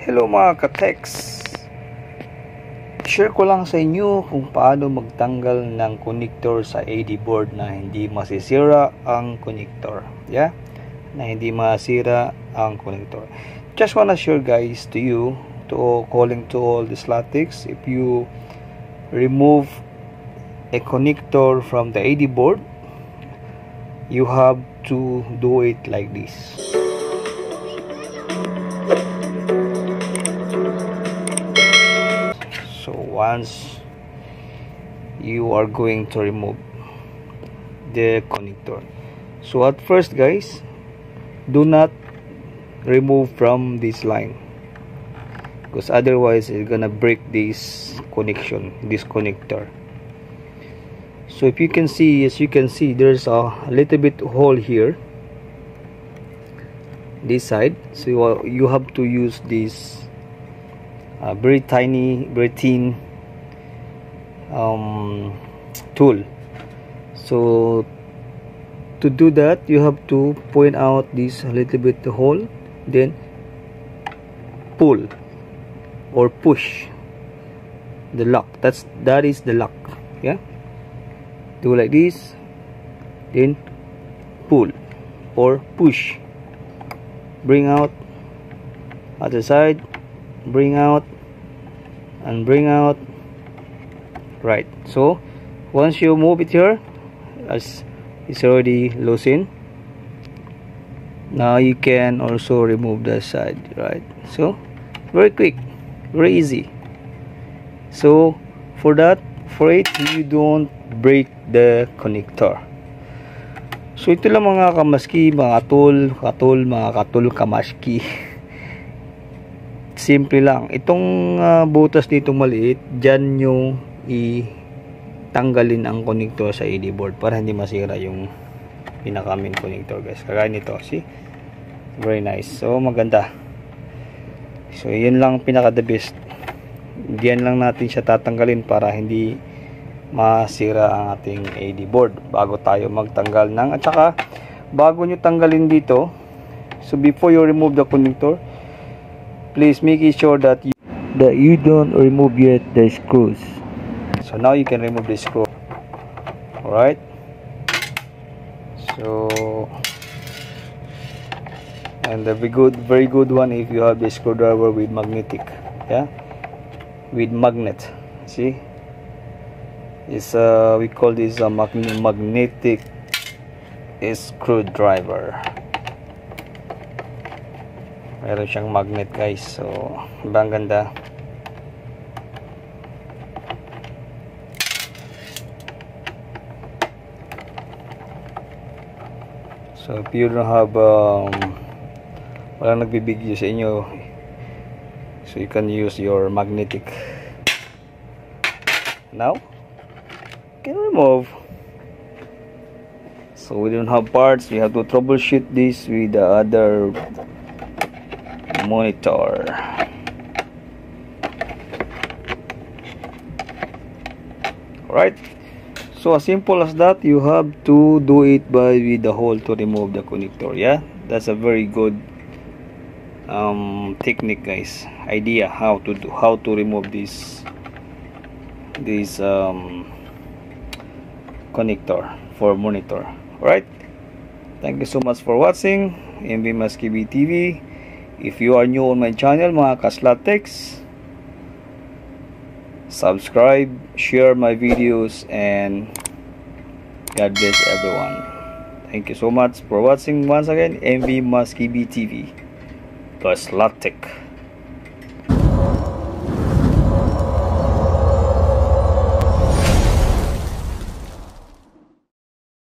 Hello mga ka-techs! Share ko lang sa inyo kung paano magtanggal ng connector sa AD board na hindi masisira ang connector. Yeah? Na hindi masira ang connector. Just wanna share guys to you, calling to all the slatics, if you remove a connector from the AD board, you have to do it like this. So once you are going to remove the connector, so at first guys, do not remove from this line, because otherwise it's gonna break this connection, this connector. So if you can see, as you can see, there's a little bit hole here, this side. So you have to use this very tiny, very thin tool. So to do that, you have to point out this little bit hole, then pull or push the lock. That is the lock. Yeah, do like this, then pull or push, bring out, other side, bring out and bring out. Right, so once you move it here, as it's already loosened, now you can also remove the side. Right, so very quick, very easy. So for it, you don't break the connector. So ito lang mga kamaski, mga katul, mga katul kamaski. Simple lang. Itong butas nito maliit, dyan yung itanggalin ang connector sa AD board para hindi masira yung pinaka main connector guys. Kagaya nito, see? Very nice. So maganda. So yun lang pinaka the best. Diyan lang natin siya tatanggalin para hindi masira ang ating AD board bago tayo magtanggal ng, at saka bago nyo tanggalin dito, so before you remove the connector, please make sure that you don't remove yet the screws. So now you can remove the screw. Alright, so and the very good one if you have the screwdriver with magnetic. Yeah, with magnet. See, it's we call this a magnetic screwdriver. Meron siyang magnet guys, so ang ganda. So if you don't have walang nagbibigay sa inyo, so you can use your magnetic. Now you can remove. So we don't have parts, we have to troubleshoot this with the other monitor. Right, so as simple as that. You have to do it with the hole to remove the connector. Yeah, that's a very good technique guys, idea how to remove this connector for monitor. Right, thank you so much for watching MB Maskibi TV. If you are new on my channel mga ka-slatics, subscribe, share my videos, and God bless everyone. Thank you so much for watching once again. MB Maskibi TV, the Slatic.